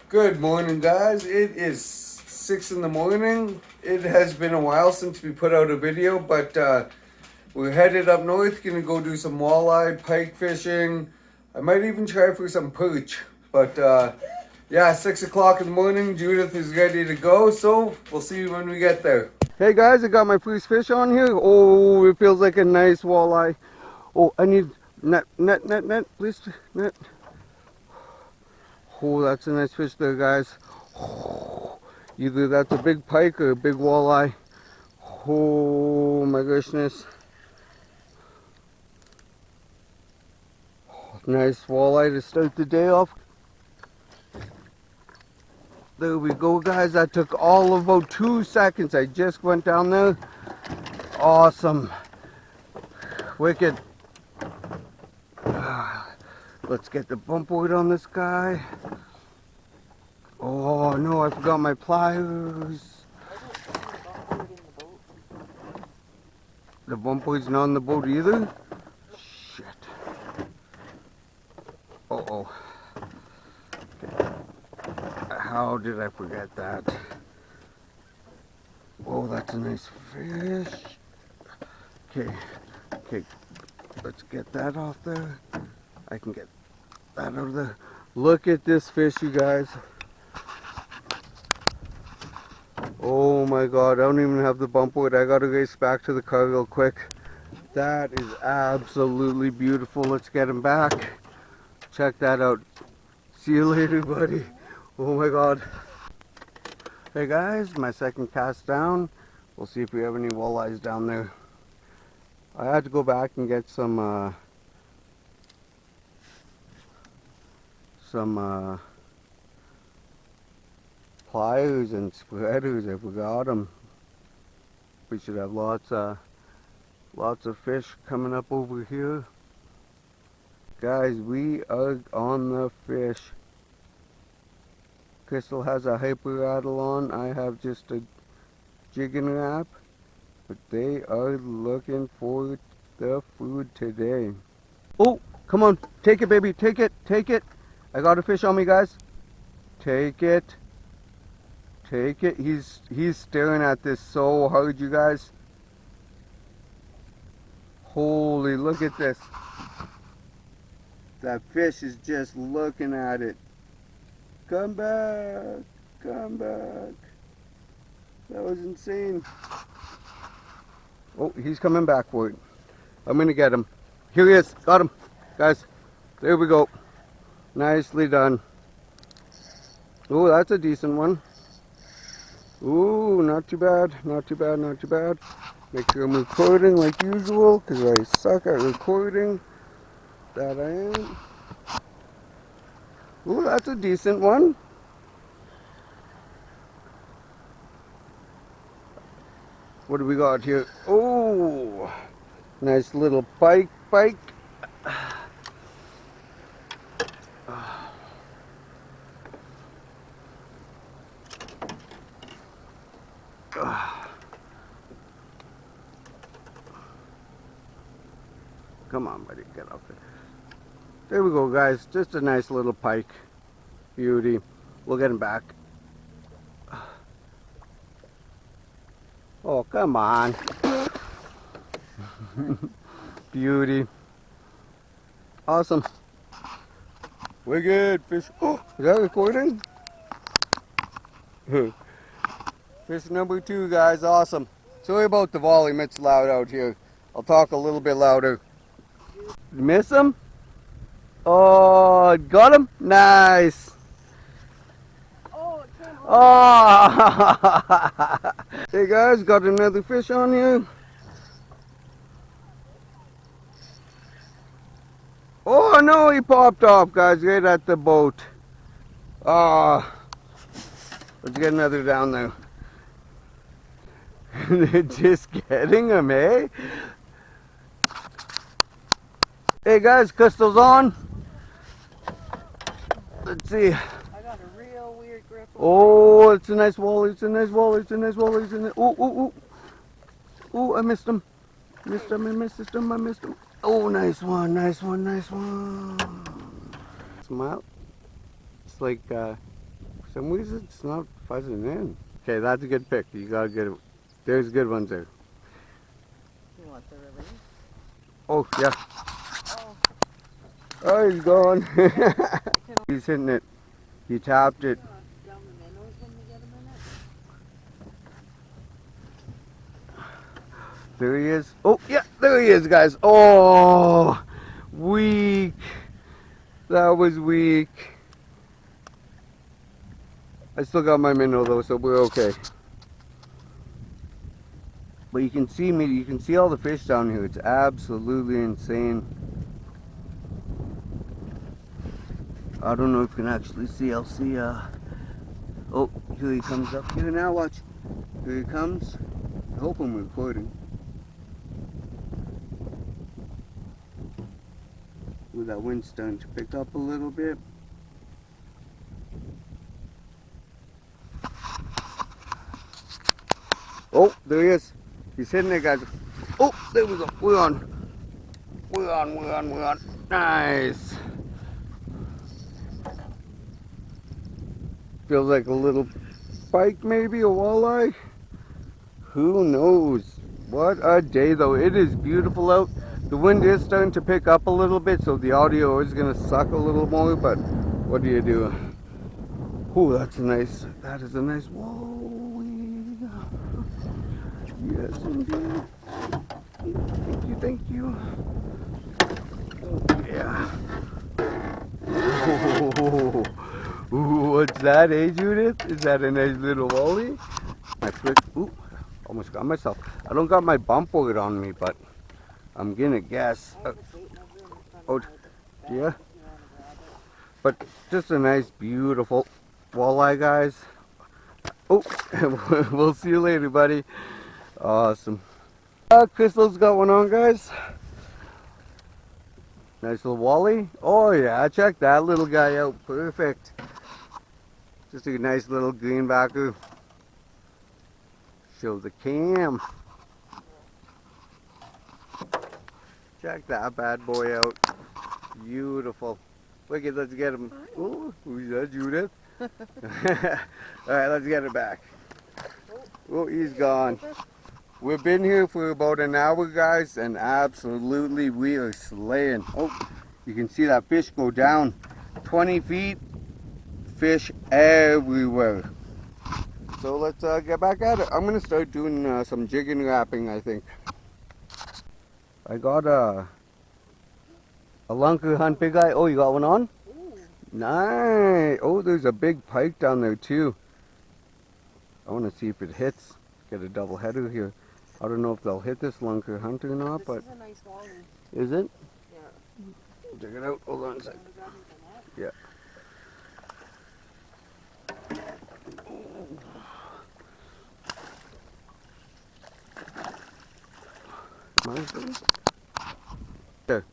Good morning, guys. It is 6 in the morning. It has been a while since we put out a video, but we're headed up north, gonna go do some walleye, pike fishing. I might even try for some perch. But yeah, 6 o'clock in the morning. Judith is ready to go, so we'll see you when we get there. Hey guys, I got my first fish on here. Oh, it feels like a nice walleye. Oh, I need net, please, net. Oh, that's a nice fish there, guys. Oh, either that's a big pike or a big walleye. Oh my goodness. Oh, nice walleye to start the day off. There we go, guys. That took all of about 2 seconds. I just went down there. Awesome. Wicked. Let's get the bump weight on this guy. Oh no, I forgot my pliers. The bump weight's not on the boat either? Shit. Uh-oh. Okay. How did I forget that? Oh, that's a nice fish. Okay, let's get that off there. I can get that out of there. Look at this fish, you guys. Oh my god, I don't even have the bump weight. I gotta race back to the car real quick. That is absolutely beautiful. Let's get him back. Check that out. See you later, buddy. Oh my god. Hey guys, my second cast down. We'll see if we have any walleyes down there. I had to go back and get some pliers and spreaders. I forgot them. We should have lots of fish coming up over here. Guys, we are on the fish. Crystal has a hyper rattle on. I have just a jigging wrap. But they are looking for the food today. Oh, come on. Take it, baby. Take it. Take it. I got a fish on me, guys. Take it. Take it. He's staring at this so hard, you guys. Holy, look at this. That fish is just looking at it. Come back. Come back. That was insane. Oh, he's coming back for it. I'm going to get him. Here he is. Got him. Guys, there we go. Nicely done. Oh, that's a decent one. Ooh, not too bad. Not too bad, not too bad. Make sure I'm recording like usual, because I suck at recording. That I am. Ooh, that's a decent one. What do we got here? Oh, nice little pike. Come on, buddy, get up there. There we go, guys. Just a nice little pike. Beauty. We'll get him back. Oh, come on. Beauty. Awesome. We're good. Fish. Oh, is that recording? Fish number 2, guys. Awesome. Sorry about the volume. It's loud out here. I'll talk a little bit louder. Miss him? Oh, got him? Nice. Oh, it came off. Oh. Hey guys, got another fish on here. Oh no, he popped off, guys, right at the boat. Ah, let's get another down there. They're just getting him, eh? Hey guys, Crystal's on. Let's see. I got a real weird grip. Oh, it's a nice walleye. It's a nice walleye. It's a nice walleye. It's a nice. Oh, I missed him. I missed him. Oh, nice one. Smile. It's like some reason it's not fuzzing in. Okay, that's a good pick. You gotta get it. There's good ones there. You want the release? Oh, yeah. Oh. Oh, he's gone. He's hitting it. He tapped it. Down the minnows when you get a minute. There he is. Oh, yeah, there he is, guys. Oh, weak. That was weak. I still got my minnow though, so we're okay. But you can see me, you can see all the fish down here. It's absolutely insane. I don't know if you can actually see. I'll see. Oh, here he comes up here now. Watch. Here he comes. I hope I'm recording. Ooh, that wind's starting to pick up a little bit. Oh, there he is. He's hitting it, guys. Oh, there we go. We're on. We're on, we're on, we're on. Nice. Feels like a little pike, maybe, a walleye. Who knows? What a day, though. It is beautiful out. The wind is starting to pick up a little bit, so the audio is going to suck a little more, but what do you do? Oh, that's a nice, that is a nice, whoa. Yes, indeed. Thank you, thank you. Oh, yeah. Oh, ooh, what's that, eh, Judith? Is that a nice little walleye? My frick, ooh, almost got myself. I don't got my bump board on me, but I'm gonna guess. Oh, yeah. But just a nice, beautiful walleye, guys. Oh, we'll see you later, buddy. Awesome. Crystal's got one on, guys. Nice little walleye. Oh yeah, check that little guy out. Perfect. Just a nice little greenbacker. Show the cam. Check that bad boy out. Beautiful. Look at, let's get him. Oh, who's that, Judith? Alright, let's get it back. Oh, he's gone. We've been here for about an hour, guys, and absolutely we are slaying. Oh, you can see that fish go down 20 feet. Fish everywhere. So let's get back at it. I'm going to start doing some jigging wrapping, I think. I got a lunker hunt, big guy. Oh, you got one on? Ooh. Nice. Oh, there's a big pike down there too. I want to see if it hits. Get a double header here. I don't know if they'll hit this lunker hunt or not, but... This is a nice walleye. Is it? Yeah. Check it out. Hold on a second. Yeah. There.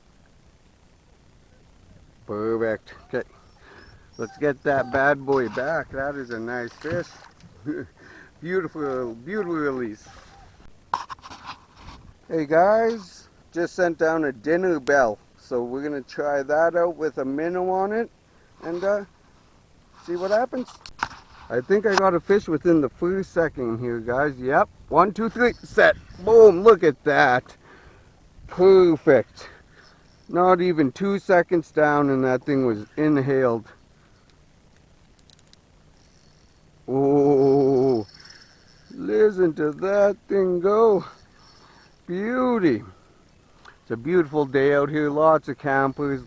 Perfect. Okay. Let's get that bad boy back. That is a nice fish. Beautiful, beautiful release. Hey guys, just sent down a dinner bell. So we're gonna try that out with a minnow on it and see what happens. I think I got a fish within the first second here, guys. Yep. 1, 2, 3, set. Boom, look at that. Perfect. Not even 2 seconds down and that thing was inhaled. Oh, listen to that thing go. Beauty. It's a beautiful day out here. Lots of campers,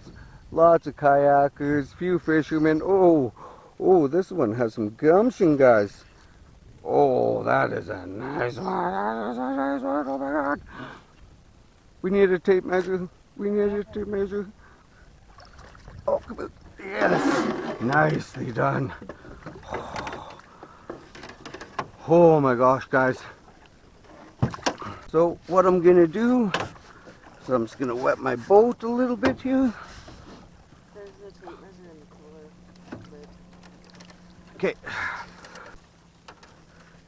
lots of kayakers, few fishermen. Oh, this one has some gumption, guys. Oh, that is a nice one. That is a nice one. Oh my God. We need a tape measure. We need a tape measure. Oh, come on. Yes. Nicely done. Oh my gosh, guys. So what I'm gonna do, so I'm just gonna wet my boat a little bit here. There's a tape measure in the cooler lid. Okay.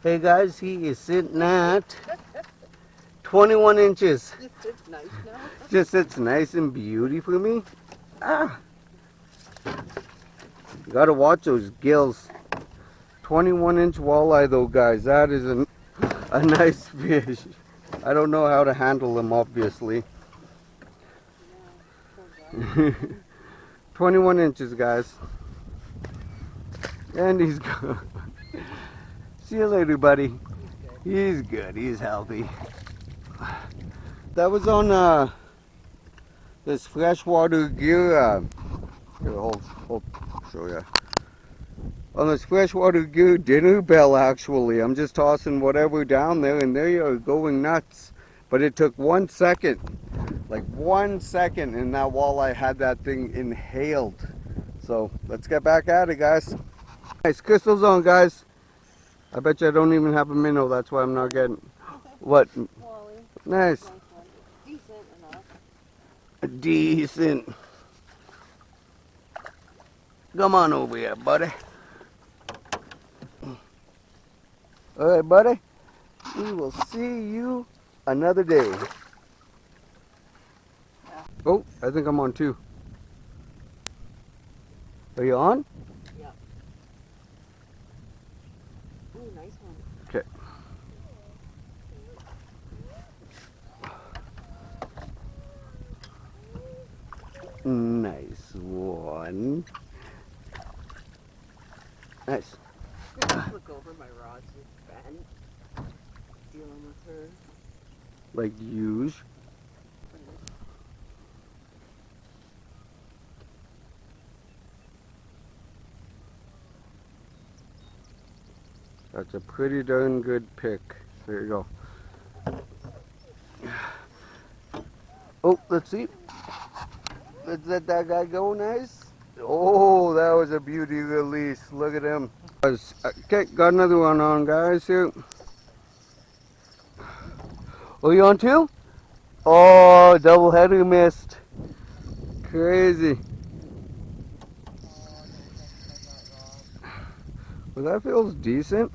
Hey guys, he is sitting at 21 inches. Just sits nice now. Just sits nice and beauty for me. Ah. You gotta watch those gills. 21-inch walleye though, guys. That is a nice fish. I don't know how to handle them, obviously. Yeah, 21 inches, guys. And he's good. See you later, buddy. He's good. He's healthy. That was on this freshwater gear. Here, hold, show ya. On this freshwater gear dinner bell, actually. I'm just tossing whatever down there, and they are going nuts. But it took 1 second, like 1 second, and that walleye had that thing inhaled. So let's get back at it, guys. Nice crystal zone, guys. I bet you I don't even have a minnow. That's why I'm not getting. What? Wally. Nice. Nice one. Decent enough. Decent. Come on over here, buddy. All right, buddy. We will see you another day. Oh, I think I'm on 2. Are you on? Yep. Ooh, nice one. Okay. Nice one. Nice. Look over my rods with Ben. Dealing with her. Like huge. That's a pretty darn good pick. There you go. Oh, let's see. Let's let that guy go nice. Oh, that was a beauty release. Look at him. Okay, got another one on, guys, here. Oh, you on 2? Oh, double header missed. Crazy. Well, that feels decent.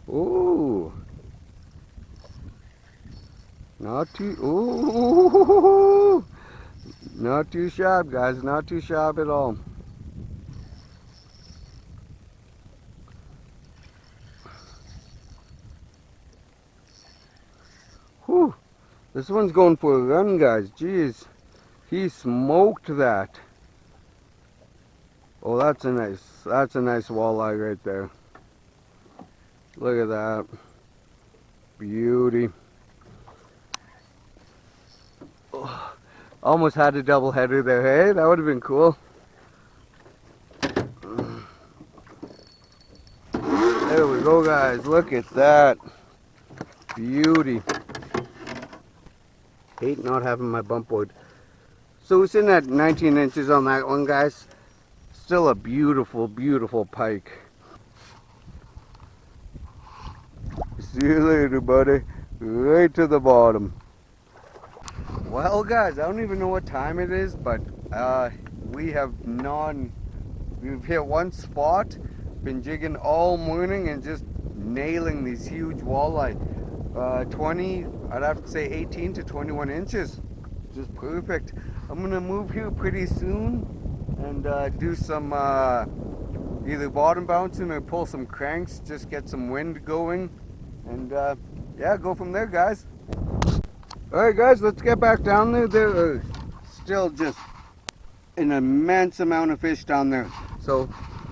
Ooh. Not too, ooh. Not too sharp, guys. Not too sharp at all. Whew. This one's going for a run, guys. Jeez. He smoked that. Oh, that's a nice walleye right there. Look at that. Beauty. Oh, almost had a double header there, hey? That would have been cool. There we go, guys. Look at that. Beauty. Hate not having my bump board. So we're sitting at 19 inches on that one, guys. Still a beautiful, beautiful pike. See you later, buddy. Right to the bottom. Well, guys, I don't even know what time it is, but we've hit one spot, been jigging all morning and just nailing these huge walleye. 20, I'd have to say 18 to 21 inches. Just perfect. I'm gonna move here pretty soon and do some either bottom bouncing or pull some cranks, just get some wind going, and yeah, go from there, guys. Alright, guys, let's get back down there. There are still just an immense amount of fish down there, so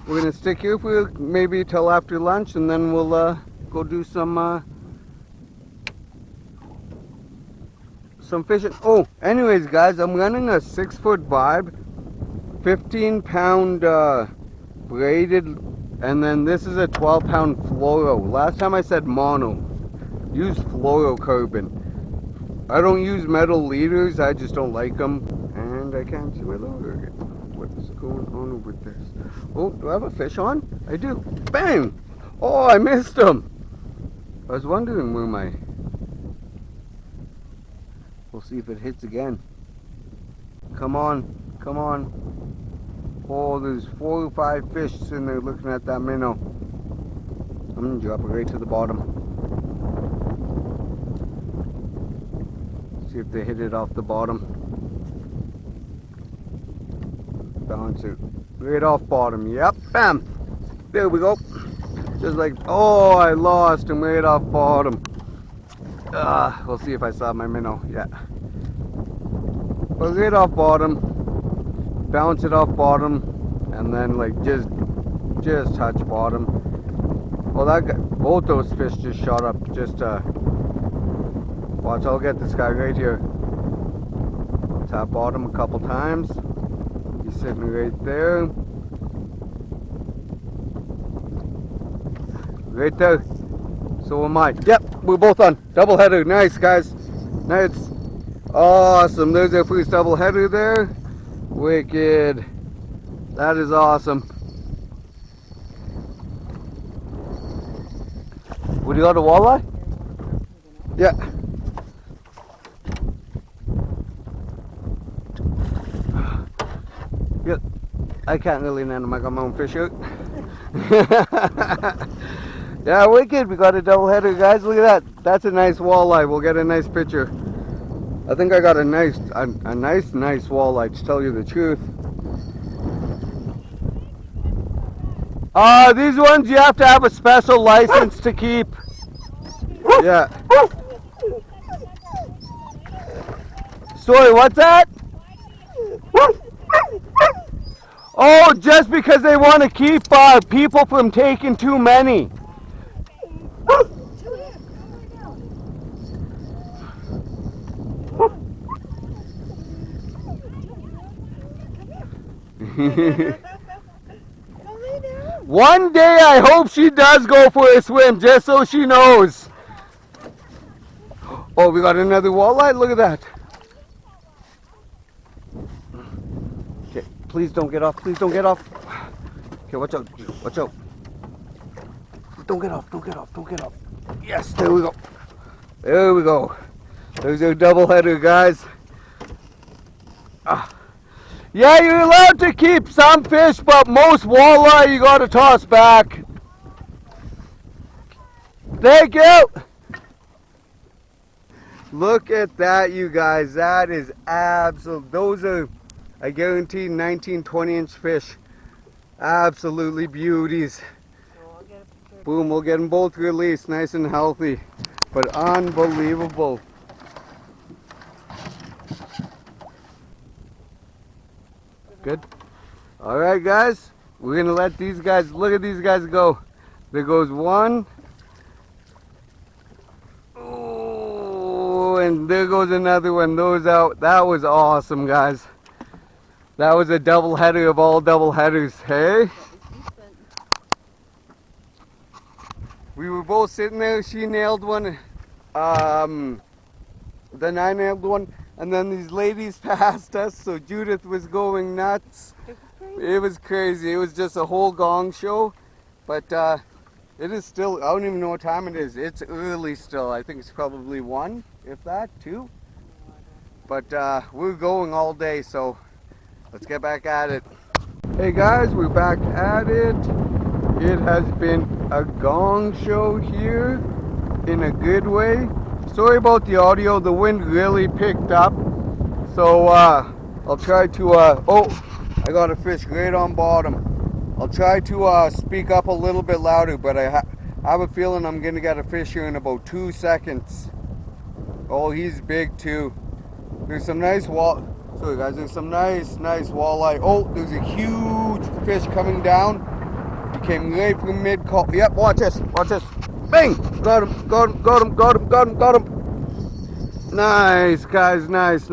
we're gonna stick here for maybe till after lunch, and then we'll go do some fishing. Oh, anyways, guys, I'm running a 6-foot vibe, 15-pound braided, and then this is a 12-pound fluoro. Last time I said mono. Use fluorocarbon. I don't use metal leaders, I just don't like them. And I can't see my lure again. What is going on with this? Oh, do I have a fish on? I do. Bang! Oh, I missed him. I was wondering where my... We'll see if it hits again. Come on, come on. Oh, there's 4 or 5 fish sitting there looking at that minnow. I'm gonna drop it right to the bottom. See if they hit it off the bottom. Bounce it right off bottom. Yep, bam. There we go. Just like, oh, I lost him right off bottom. We'll see if I saw my minnow. Yeah. But right off bottom. Bounce it off bottom. And then like just touch bottom. Well, that guy, both those fish just shot up. Just watch, I'll get this guy right here. I'll tap bottom a couple times. He's sitting right there. Right there. So am I. Yep, we're both on. Double header. Nice, guys. Nice. Awesome. There's our first double header there. Wicked. That is awesome. Would you got a walleye? Yeah. Yeah. I can't really land them. I got my own fish out. Yeah, wicked. We got a double header, guys. Look at that. That's a nice walleye. We'll get a nice picture. I think I got a nice walleye, to tell you the truth. These ones you have to have a special license to keep. Yeah. Sorry, what's that? Oh, just because they want to keep people from taking too many. One day I hope she does go for a swim, just so she knows. Oh, we got another walleye. Look at that. Okay, please don't get off. Please don't get off. Okay, watch out. Watch out. Don't get off. Don't get off. Don't get off. Yes, there we go. There we go. There's our double header, guys. Yeah, you're allowed to keep some fish, but most walleye you gotta toss back. Thank you. Look at that, you guys. That is absolute. Those are, I guarantee, 19, 20-inch fish. Absolutely beauties. Boom, we'll get them both released nice and healthy. But unbelievable. Good. All right, guys. We're going to let these guys, look at these guys go. There goes one. Oh, and there goes another one. Those out. That was awesome, guys. That was a double header of all double headers. Hey? We were both sitting there. She nailed one. Then I nailed one. And then these ladies passed us, so Judith was going nuts. It was crazy. It was just a whole gong show. But it is still, I don't even know what time it is. It's early still. I think it's probably 1, if that, 2. But we're going all day, so let's get back at it. Hey guys, we're back at it. It has been a gong show here in a good way. Sorry about the audio, the wind really picked up. So I'll try to, oh, I got a fish right on bottom. I'll try to speak up a little bit louder, but I have a feeling I'm gonna get a fish here in about 2 seconds. Oh, he's big too. There's some nice sorry guys, there's some nice walleye. Oh, there's a huge fish coming down. He came right from mid-call. Yep, watch this, watch this. Bang! Got him, got him, got him, got him, got him, got him. Nice, guys, nice.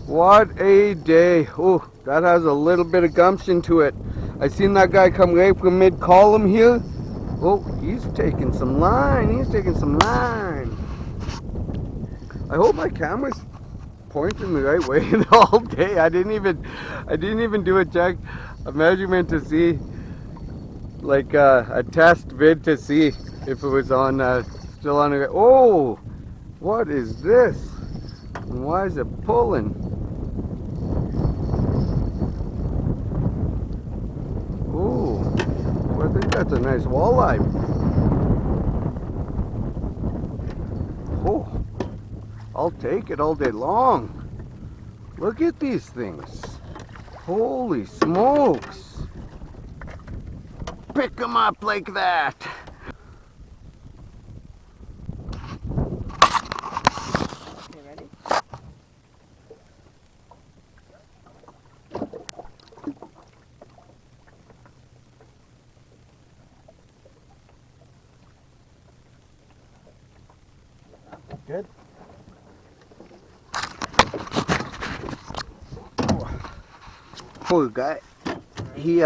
What a day. Oh, that has a little bit of gumption to it. I seen that guy come right from mid-column here. Oh, he's taking some line. He's taking some line. I hope my camera's pointing the right way all day. I didn't even do a measurement to see, like a test vid to see if it was on still on the. Oh, what is this? And why is it pulling? Oh, well, I think that's a nice walleye. Oh, I'll take it all day long. Look at these things. Holy smokes. Pick him up like that. Okay, ready? Good. Poor guy. He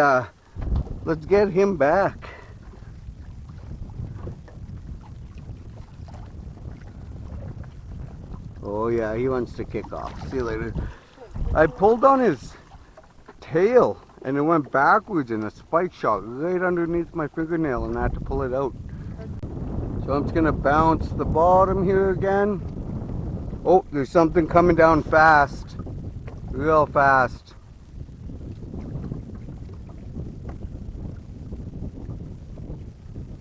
let's get him back. Oh yeah, he wants to kick off. See you later. I pulled on his tail and it went backwards and a spike shot right underneath my fingernail and I had to pull it out. So I'm just gonna bounce the bottom here again. Oh, there's something coming down fast. Real fast.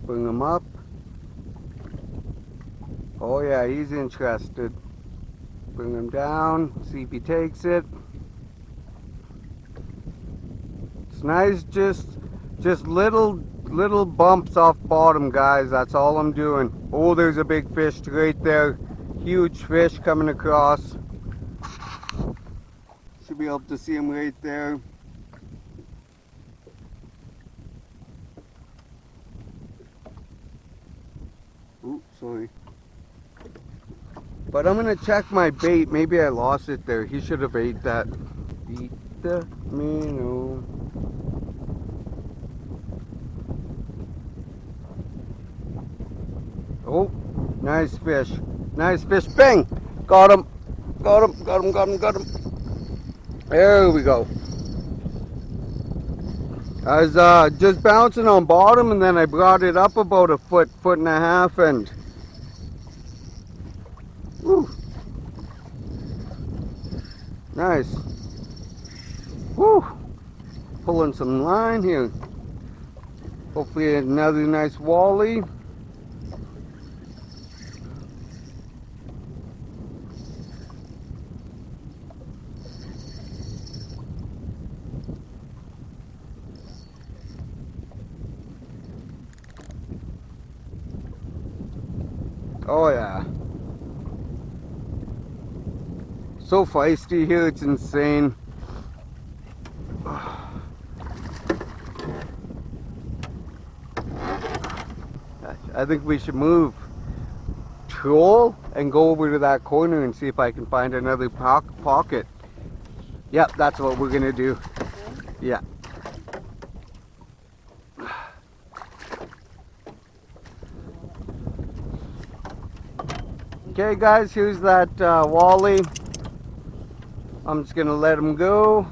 Bring him up. Oh yeah, he's interested. Bring him down, see if he takes it. It's nice, just little bumps off bottom, guys. That's all I'm doing. Oh, there's a big fish right there. Huge fish coming across. Should be able to see him right there. Ooh, sorry. But I'm gonna check my bait. Maybe I lost it there. He should have ate that. Eat the minnow. Oh, nice fish. Nice fish. Bang! Got him. Got him. Got him. Got him. Got him. There we go. I was just bouncing on bottom and then I brought it up about a foot and a half and woo. Nice. Woo. Pulling some line here. Hopefully another nice walleye. Oh yeah. So feisty here, it's insane. I think we should move troll and go over to that corner and see if I can find another pocket. Yep, that's what we're gonna do. Yeah. Okay guys, here's that walleye. I'm just gonna let him go.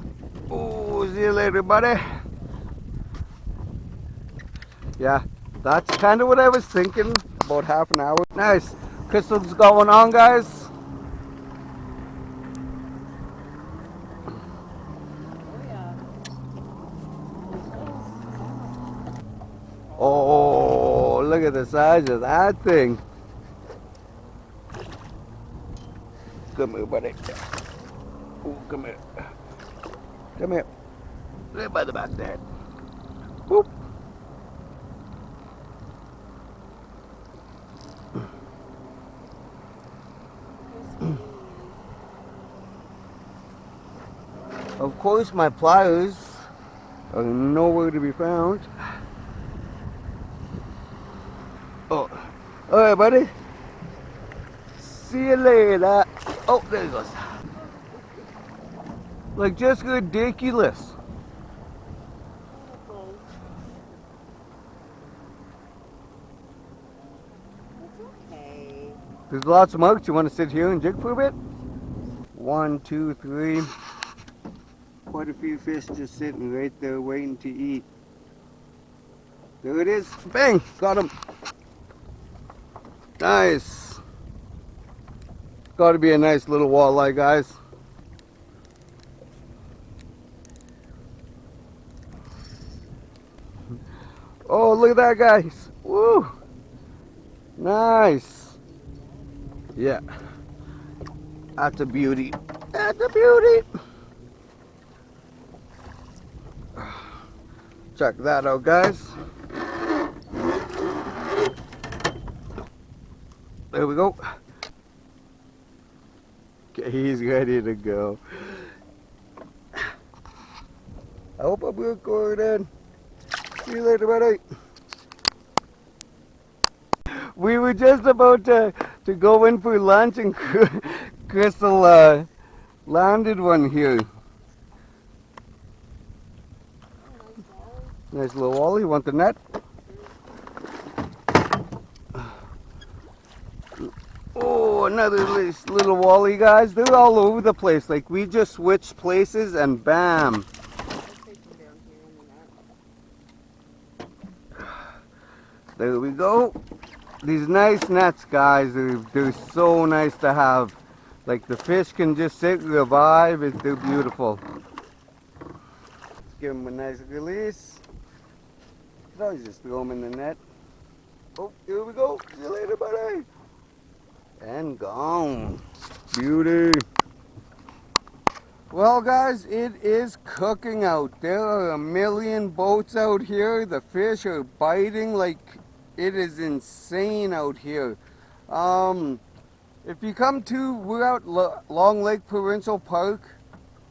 Oh, see you later, buddy. Yeah, that's kind of what I was thinking. About half an hour. Nice. Crystal's going on, guys. Oh yeah. Oh, look at the size of that thing. Come here, buddy. Oh, come here. Come here. Right by the back there. Whoop. Of course, my pliers are nowhere to be found. Oh, all right, buddy. See you later. Oh, there he goes. Like, just ridiculous. It's okay. There's lots of marks. You want to sit here and jig for a bit? 1, 2, 3. Quite a few fish just sitting right there waiting to eat. There it is. Bang! Got him. Nice. Got to be a nice little walleye, guys. Oh, look at that, guys. Woo! Nice. Yeah. That's a beauty. That's a beauty. Check that out, guys. There we go. Okay, he's ready to go. I hope I'm recording. See you later, buddy. We were just about to go in for lunch, and Crystal landed one here. Nice little walleye. Want the net? Oh, another little walleye, guys. They're all over the place. Like, we just switched places and bam. There we go. These nice nets, guys, they're so nice to have. Like, the fish can just sit and revive. They're beautiful. Let's give them a nice release. You can always just throw them in the net. Oh, here we go. See you later, buddy. And gone. Beauty. Well, guys, it is cooking out. There are a million boats out here. The fish are biting like it is insane out here. If you come to, we're out Long Lake Provincial Park.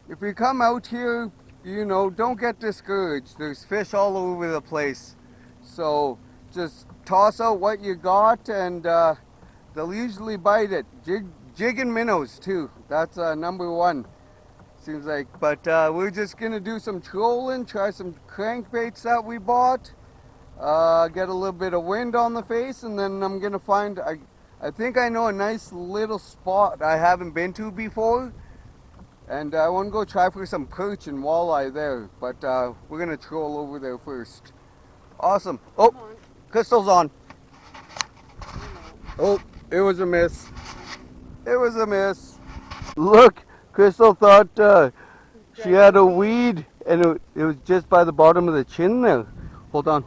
If you come out here, you know, don't get discouraged. There's fish all over the place. So just toss out what you got, and they'll usually bite it. Jigging minnows too. That's number one. Seems like. But we're just gonna do some trolling, try some crankbaits that we bought. Get a little bit of wind on the face, and then I'm gonna find, I think I know a nice little spot I haven't been to before, and I want to go try for some perch and walleye there, but we're gonna troll over there first. Awesome. Oh, Crystal's on. Oh, it was a miss. It was a miss. Look, Crystal thought she had a weed, and it was just by the bottom of the chin there. Hold on.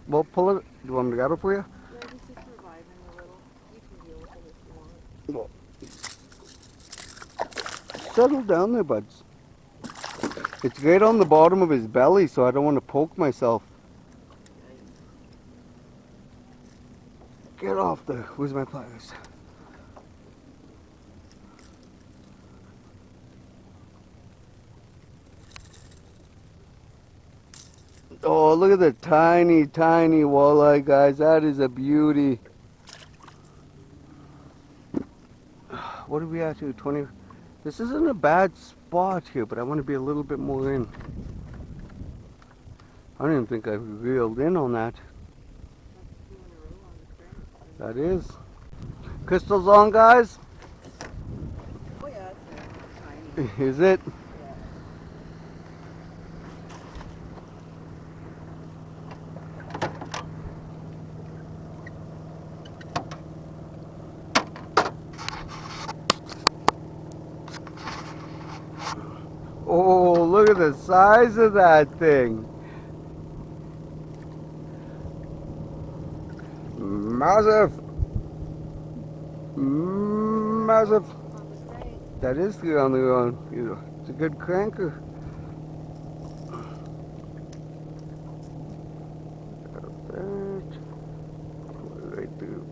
We'll pull it. Do you want me to grab it for you? Yeah, he's just reviving a little. You can deal with it if you want. Well, settle down there, buds. It's right on the bottom of his belly, so I don't want to poke myself. Get off there. Where's my pliers? Oh, look at the tiny, tiny walleye, guys. That is a beauty. What are we at here? 20. This isn't a bad spot here, but I want to be a little bit more in. I don't even think I reeled in on that. That is. Crystal's on, guys. Oh yeah, it's tiny. Is it? Oh, look at the size of that thing. Massive. Massive. That is 3 on the run. It's a good cranker. Right through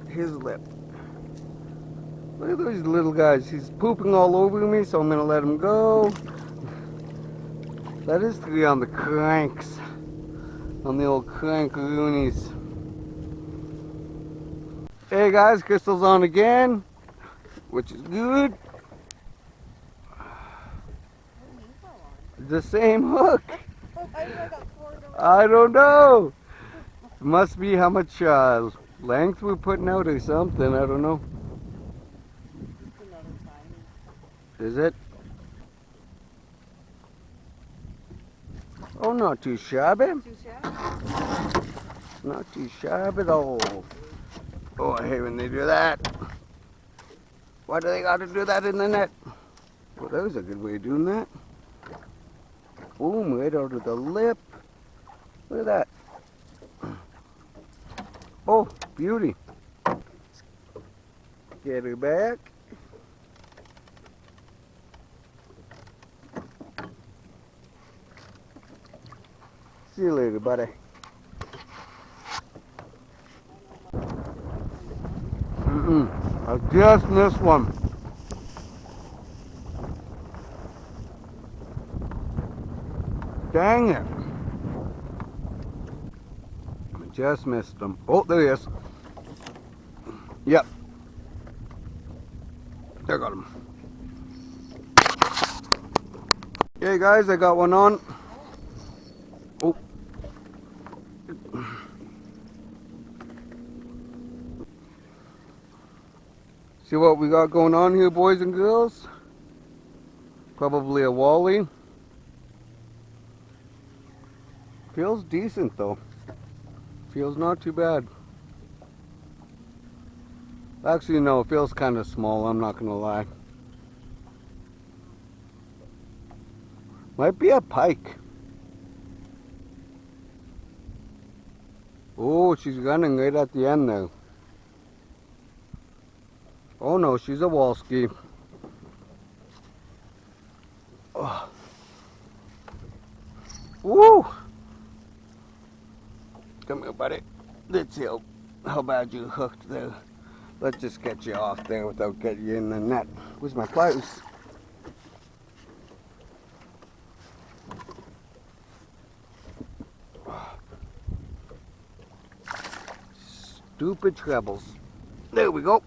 his lip. Look at those little guys. He's pooping all over me, so I'm going to let him go. That is 3 on the cranks. On the old crankaroonies. Hey guys, Crystal's on again, which is good. The same hook. I don't know. It must be how much length we're putting out or something. I don't know. Is it? Oh, not too shabby. Not too shabby at all. Oh, I hate when they do that. Why do they got to do that in the net? Well, that was a good way of doing that. Boom, right out of the lip. Look at that. Oh, beauty. Get her back. See you later, buddy. I just missed one. Dang it. I just missed him. Oh, there he is. Yep. I got him. Hey guys, I got one on. Oh. See what we got going on here, boys and girls? Probably a walleye. Feels decent though. Feels not too bad. Actually, no, it feels kind of small, I'm not gonna lie. Might be a pike. Oh, she's running right at the end now. Oh no, she's a Walski. Oh. Woo! Come here, buddy. Let's see how bad you hooked there. Let's just get you off there without getting you in the net. Where's my pliers? Stupid trebles. There we go.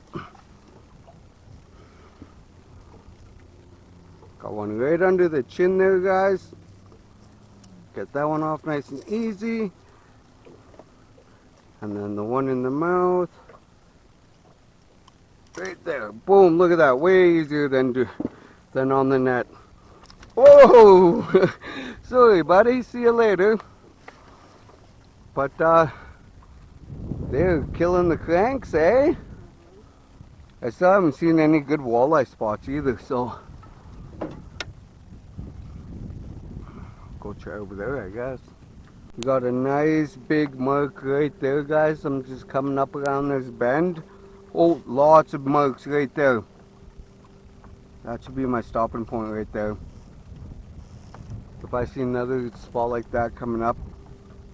Got one right under the chin there, guys. Get that one off nice and easy. And then the one in the mouth. Right there. Boom, look at that. Way easier than on the net. Whoa! Sorry, buddy. See you later. But, they're killing the cranks, eh? I still haven't seen any good walleye spots either, so go try over there, I guess. We got a nice big mark right there, guys. I'm just coming up around this bend. Oh, lots of marks right there. That should be my stopping point right there. If I see another spot like that coming up,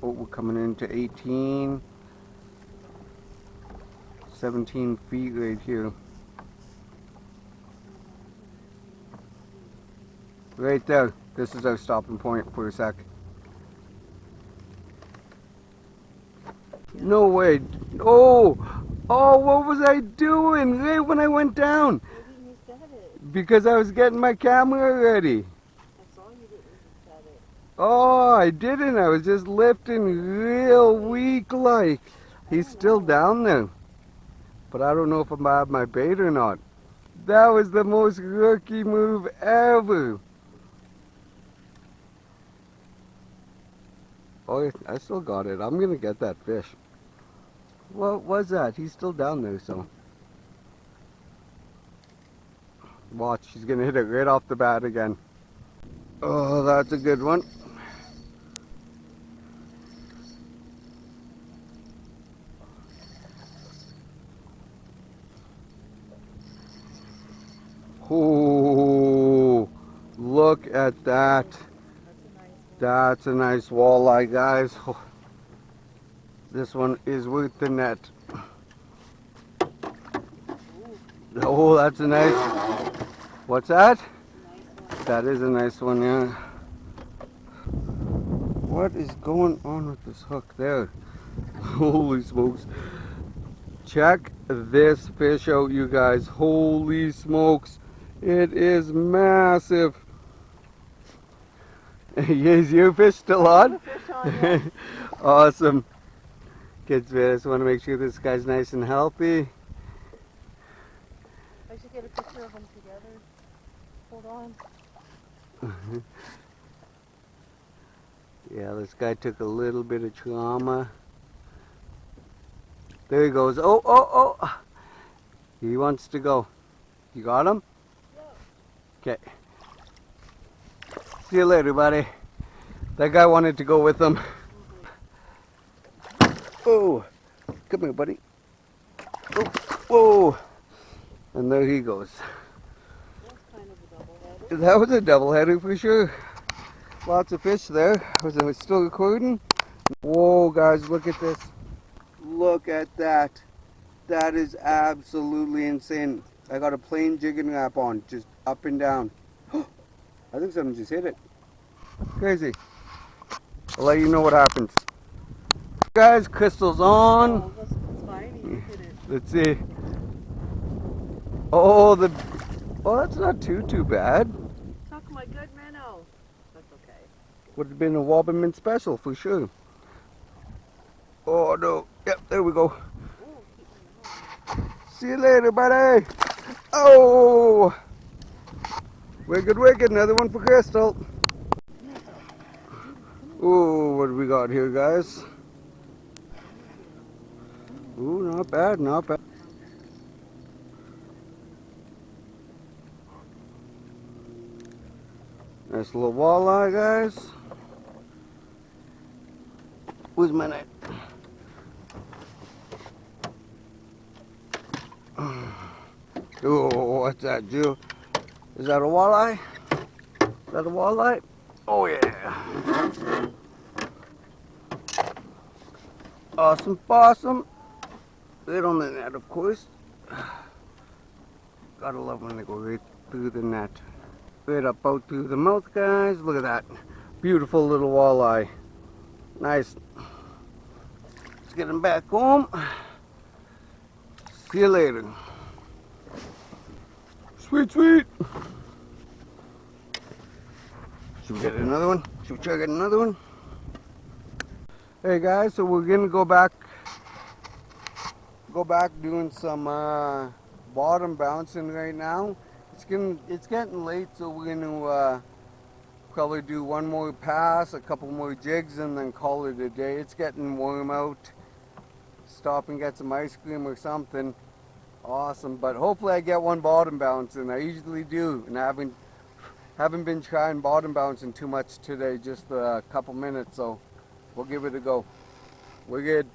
oh, we're coming into 18, 17 feet right here. Right there. This is our stopping point for a sec. No way. Oh! Oh, what was I doing right when I went down? Why didn't you set it? Because I was getting my camera ready. I saw you didn't set it. Oh, I didn't. I was just lifting real weak like. He's still down there. But I don't know if I have my bait or not. That was the most rookie move ever. Oh, I still got it. I'm going to get that fish. What was that? He's still down there, so. Watch, he's going to hit it right off the bat again. Oh, that's a good one. Oh, look at that. That's a nice walleye, guys. Oh, this one is worth the net. Oh, that's a nice. What's that? That is a nice one, yeah. What is going on with this hook there? Holy smokes. Check this fish out, you guys. Holy smokes. It is massive. Is your fish still on? Fish on, yes. Awesome. Kids, I just want to make sure this guy's nice and healthy. I should get a picture of them together. Hold on. Yeah, this guy took a little bit of trauma. There he goes. Oh, oh, oh. He wants to go. You got him? Yeah. Okay. See you later, buddy. That guy wanted to go with him. Oh, come here, buddy. Oh, whoa. And there he goes. That's kind of a double-header. That was a double-header for sure. Lots of fish there. Was it still recording? Whoa, guys, look at this. Look at that. That is absolutely insane. I got a plain jigging wrap on, just up and down. I think something just hit it. Crazy. I'll let you know what happens. Guys, crystal's on. Oh, that's fine. You hit it. Let's see. Oh, that's not too bad. Tuck my good minnow. That's okay. Would have been a Wobberman special for sure. Oh no. Yep, there we go. Ooh, keep my See you later, buddy. Oh, wicked. Another one for Crystal. Oh, what do we got here, guys? Ooh, not bad. Nice little walleye, guys. Where's my net? Oh, what's that, Jill? Is that a walleye? Is that a walleye? Oh, yeah. Awesome possum. Right on the net, of course. Gotta love when they go right through the net. Right up out through the mouth, guys. Look at that. Beautiful little walleye. Nice. Let's get him back home. See you later. Sweet. Should we get another one? Should we try to get another one? Hey guys, so we're gonna go back doing some bottom bouncing right now. It's getting late, so we're gonna probably do one more pass, a couple more jigs, and then call it a day. It's getting warm out. Stop and get some ice cream or something. Awesome, but hopefully I get one bottom bouncing. I usually do, and I haven't been trying bottom bouncing too much today, just a couple minutes, so we'll give it a go. We're good.